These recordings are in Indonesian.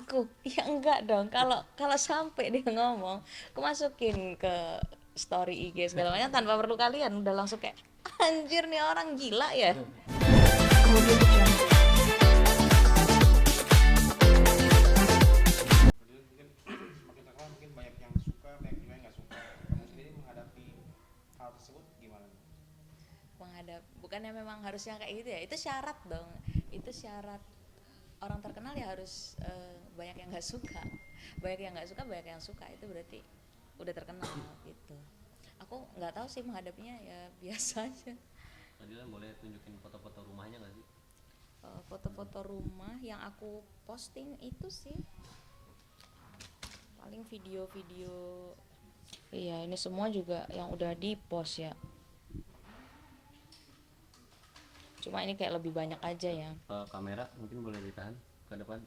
aku ya enggak dong, kalau kalau sampai dia ngomong aku masukin ke story IG segala macam tanpa perlu kalian udah langsung kayak anjir nih orang gila ya. Audio Jungle. Kemudian mungkin semakin terkenal mungkin banyak yang suka, banyak juga yang nggak suka. Kamu sendiri menghadapi hal tersebut gimana? Menghadap bukannya memang harusnya kayak gitu ya, itu syarat dong, itu syarat orang terkenal ya harus banyak yang nggak suka, banyak yang nggak suka, banyak yang suka, itu berarti udah terkenal gitu. Aku nggak tahu sih menghadapinya ya biasa aja. Fadila boleh tunjukin foto-foto rumahnya nggak sih? Foto-foto rumah yang aku posting itu sih paling video-video. Iya, ini semua juga yang udah di post ya, cuma ini kayak lebih banyak aja ya. Kamera mungkin boleh ditahan ke depan.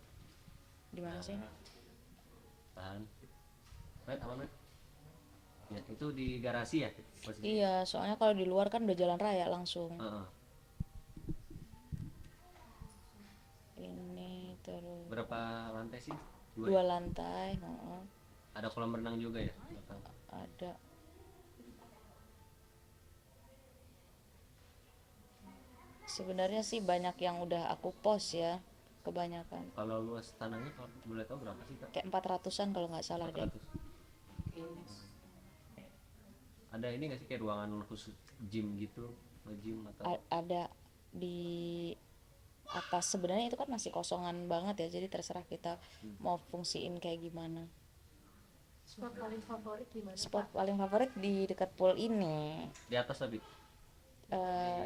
Di mana sih? Tahan. Red apa Red? Ya, itu di garasi ya posisi. Iya, soalnya kalau di luar kan udah jalan raya langsung. Heeh. Ini terus Berapa lantai sih? dua lantai. Heeh. Ada kolam renang juga ya? Ada. Sebenarnya sih banyak yang udah aku post ya, kebanyakan. Kalau luas tanahnya kalau boleh tahu berapa sih Kak? Kayak 400-an kalau nggak salah deh. 400. Ada ini nggak sih kayak ruangan khusus gym gitu? Gym atau Ada di atas, sebenarnya itu kan masih kosongan banget ya, jadi terserah kita mau fungsiin kayak gimana. Spot paling favorit di mana? Spot paling favorit di dekat pool ini. di atas tapi?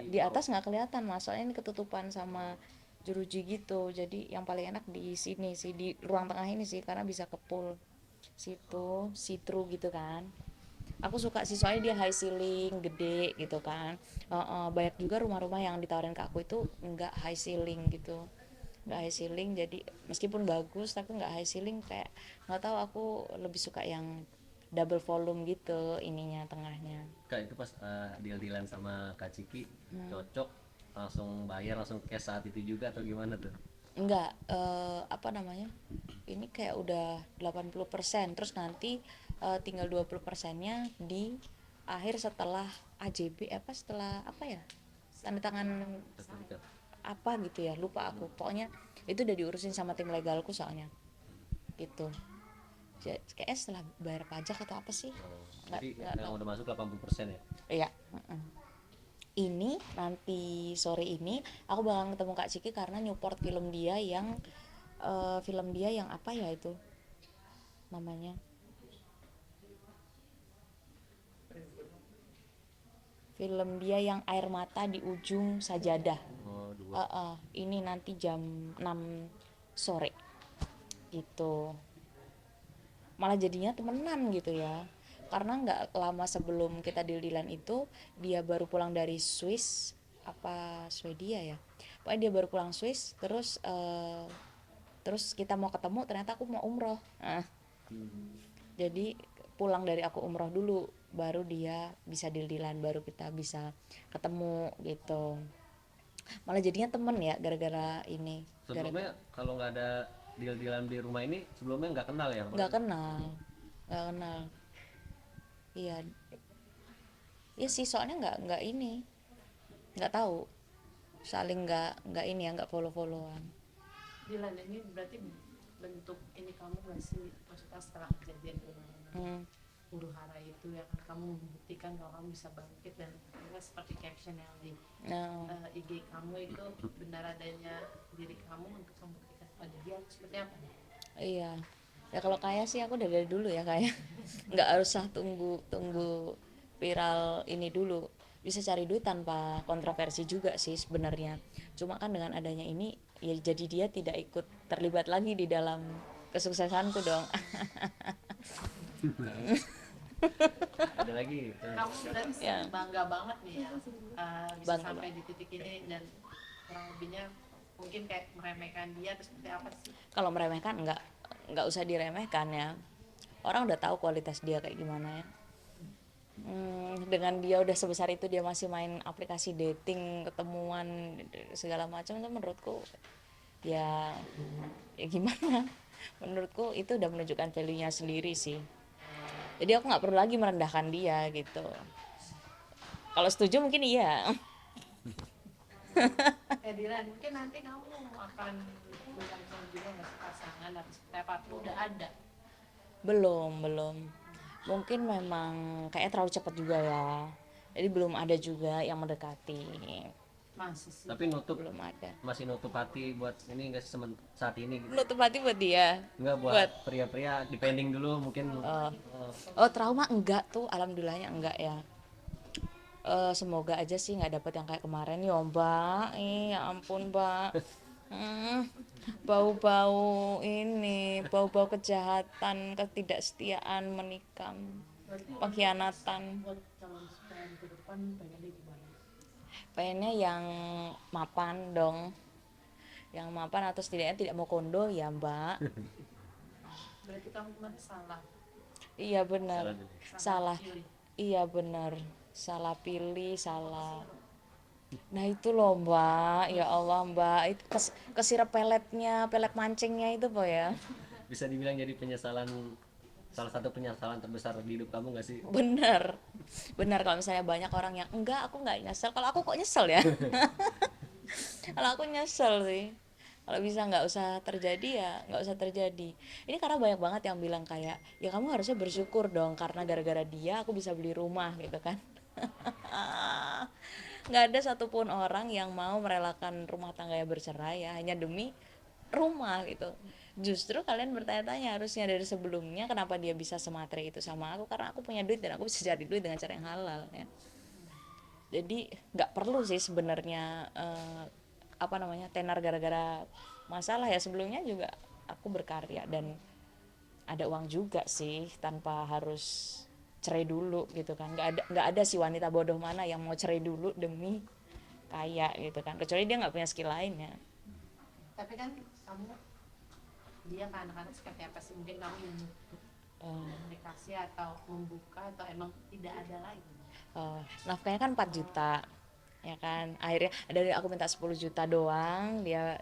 Di atas nggak kelihatan mas, soalnya ini ketutupan sama jeruji gitu, jadi yang paling enak di sini sih, di ruang tengah ini sih, karena bisa ke pool situ, see through gitu kan. Aku suka sih soalnya dia high ceiling gede gitu kan. Banyak juga rumah-rumah yang ditawarin ke aku itu nggak high ceiling gitu, nggak high ceiling, jadi meskipun bagus tapi nggak high ceiling, kayak nggak tahu, aku lebih suka yang double volume gitu ininya tengahnya. Kak itu pas deal-dealan sama Kak Ciki cocok langsung bayar langsung cash saat itu juga atau gimana tuh? Enggak, apa namanya, ini kayak udah 80%, terus nanti tinggal 20%-nya di akhir setelah AJB, apa setelah apa ya, tanda tangan Sertifikat. apa gitu ya, lupa aku, pokoknya itu udah diurusin sama tim legalku soalnya gitu. Kayaknya setelah bayar pajak atau apa sih, Jadi nggak yang tahu. udah masuk 80% ya? Iya. Ini nanti sore ini aku bakal ketemu Kak Ciki karena Newport film dia yang apa ya itu namanya, film dia yang air mata di ujung sajadah. Oh, dua. Ini nanti jam 6 sore gitu, malah jadinya temenan gitu ya, karena nggak lama sebelum kita deal-dealan itu dia baru pulang dari Swiss apa Swedia ya, pokoknya dia baru pulang Swiss, terus kita mau ketemu, ternyata aku mau umroh. Jadi pulang dari aku umroh dulu baru dia bisa deal-dealan, baru kita bisa ketemu gitu, malah jadinya temen ya gara-gara ini. Sebelumnya kalau nggak ada deal-dealan di rumah ini sebelumnya nggak kenal ya? Nggak kenal, nggak kenal. Iya, iya sih, soalnya nggak ini, nggak tahu, saling nggak ini ya, nggak follow-followan. Dilan ini berarti bentuk ini kamu nggak sih, maksudnya setelah kejadian huru hara itu ya kan, kamu membuktikan kalau kamu bisa bangkit, dan juga seperti caption yang di Nah, IG kamu itu benar adanya diri kamu untuk membuktikan pada dia, seperti apa? iya ya, kalau kayak sih aku dari dulu ya kayak nggak haruslah tunggu tunggu viral ini dulu, bisa cari duit tanpa kontroversi juga sih sebenarnya, cuma kan dengan adanya ini ya jadi dia tidak ikut terlibat lagi di dalam kesuksesanku dong. Ada lagi. Kamu berarti Ya. bangga banget nih ya, bisa Bangga sampai di titik ini, dan kurang lebihnya mungkin kayak meremehkan dia atau seperti apa sih? Kalau meremehkan nggak usah diremehkan ya, orang udah tahu kualitas dia kayak gimana ya. Dengan dia udah sebesar itu dia masih main aplikasi dating, ketemuan segala macam, itu menurutku ya ya gimana, Menurutku itu udah menunjukkan value-nya sendiri sih. Jadi aku nggak perlu lagi merendahkan dia gitu. Kalau setuju mungkin iya. Dilan, mungkin nanti kamu akan berancang juga nggak sih pasangan atau seperti apa, atau udah ada? Belum. Mungkin memang kayaknya terlalu cepat juga ya. Jadi belum ada juga yang mendekati. Masih sih. Tapi Belum ada. masih nutup hati buat ini enggak sih saat ini gitu? Nutup hati buat dia. Enggak buat pria-pria depending dulu mungkin. Oh, trauma enggak tuh, alhamdulillahnya enggak ya. Semoga aja sih nggak dapet yang kayak kemarin ya Mbak. Ya ampun Mbak. Bau-bau ini, bau-bau kejahatan, ketidaksetiaan, menikam, pengkhianatan. Buat calon suami ke depan pengennya gimana? Pengennya yang mapan dong, yang mapan atau setidaknya tidak mau kondo ya Mbak. Berarti kamu kemarin salah. Iya benar, salah. pilih. Iya benar, salah pilih, salah. Nah itu loh Mbak, ya Allah Mbak, itu kesirap peletnya, pelet mancingnya itu po ya. Bisa dibilang jadi salah satu penyesalan terbesar di hidup kamu nggak sih? Bener, kalau misalnya banyak orang yang enggak, aku nggak nyesel, kalau aku kok nyesel ya. Kalau aku nyesel sih, kalau bisa nggak usah terjadi ya nggak usah terjadi. Ini karena banyak banget yang bilang kayak ya kamu harusnya bersyukur dong karena gara-gara dia aku bisa beli rumah gitu kan. Nggak ada satupun orang yang mau merelakan rumah tangganya bercerai ya hanya demi rumah gitu. Justru kalian bertanya-tanya harusnya dari sebelumnya kenapa dia bisa sematre itu sama aku, karena aku punya duit dan aku bisa cari duit dengan cara yang halal ya. Jadi nggak perlu sih sebenarnya tenar gara-gara masalah ya. Sebelumnya juga aku berkarya dan ada uang juga sih tanpa harus cerai dulu gitu kan. Nggak ada si wanita bodoh mana yang mau cerai dulu demi kaya gitu kan, kecuali dia nggak punya skill lainnya. Tapi kan kamu, dia ke anak-anak seperti apa sih? Mungkin kamu yang komunikasi atau membuka atau emang tidak ada lagi? Nafkahnya kan 4 juta ya kan, akhirnya dari aku minta 10 juta doang, dia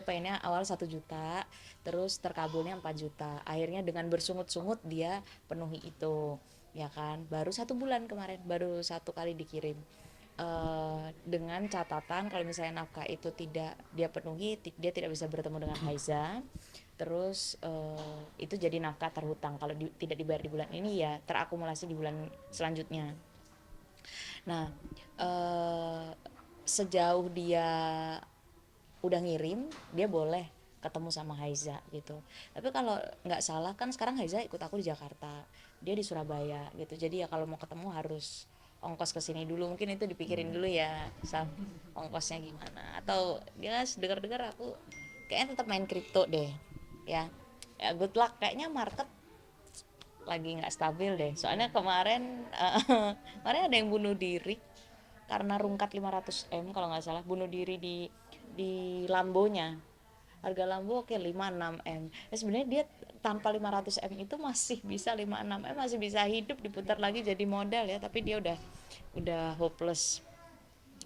pengennya awal 1 juta, terus terkabulnya 4 juta, akhirnya dengan bersungut-sungut dia penuhi itu ya kan. Baru 1 bulan kemarin, baru 1 kali dikirim, dengan catatan kalau misalnya nafkah itu tidak dia penuhi, dia tidak bisa bertemu dengan Haiza. Terus itu jadi nafkah terhutang, kalau tidak dibayar di bulan ini ya terakumulasi di bulan selanjutnya. Nah sejauh dia udah ngirim, dia boleh ketemu sama Haiza gitu. Tapi kalau nggak salah kan sekarang Haiza ikut aku di Jakarta, dia di Surabaya gitu. Jadi ya kalau mau ketemu harus ongkos ke sini dulu, mungkin itu dipikirin dulu ya, ongkosnya gimana. Atau dia dengar-dengar aku kayaknya tetap main kripto deh ya. Ya good luck, kayaknya market lagi nggak stabil deh. Soalnya kemarin ada yang bunuh diri karena rungkat 500 M kalau nggak salah, bunuh diri di Lambonya. Harga Lambo oke 5-6 M. Ya sebenarnya dia tanpa 500 M itu masih bisa 5-6 M, masih bisa hidup, diputar lagi jadi modal ya, tapi dia udah hopeless.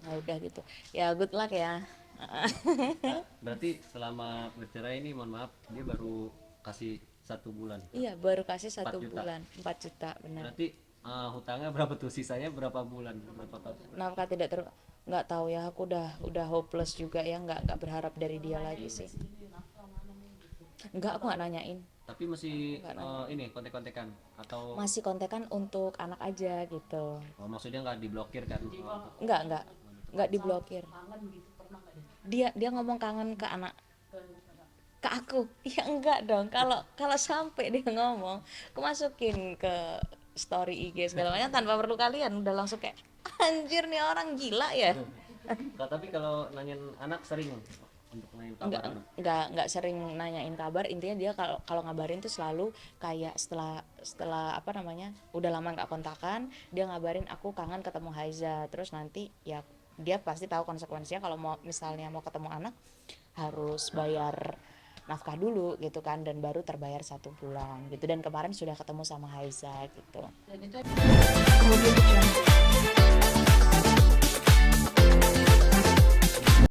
Nah, udah gitu. Ya good luck ya. Nah, berarti selama bercerai ini mohon maaf dia baru kasih 1 bulan. Iya, baru kasih 1 4 juta. bulan, 4 juta benar. Berarti hutangnya berapa tuh, sisanya berapa bulan, berapa tahun? Nafkah nggak tahu ya, aku udah hopeless juga ya, nggak berharap dari dia lagi sih. Enggak, aku nggak nanyain. Tapi masih ini kontek-kontekan atau Masih kontekan untuk anak aja gitu. maksudnya nggak diblokir kan? Nggak diblokir. Kangen gitu pernah nggak deh? Dia ngomong kangen ke anak, ke aku. Ya enggak dong, kalau sampai dia ngomong, aku masukin ke story IG segala macam tanpa perlu kalian, udah langsung kayak anjir nih orang gila ya. Tapi kalau nanyain anak sering untuk nanyain kabar anak. Enggak sering nanyain kabar. Intinya dia kalau ngabarin tuh selalu kayak setelah udah lama nggak kontakan, dia ngabarin aku kangen ketemu Haiza. Terus nanti ya dia pasti tahu konsekuensinya kalau misalnya mau ketemu anak harus bayar nafkah dulu gitu kan, dan baru terbayar 1 bulan gitu. Dan kemarin sudah ketemu sama Haiza gitu. Dan itu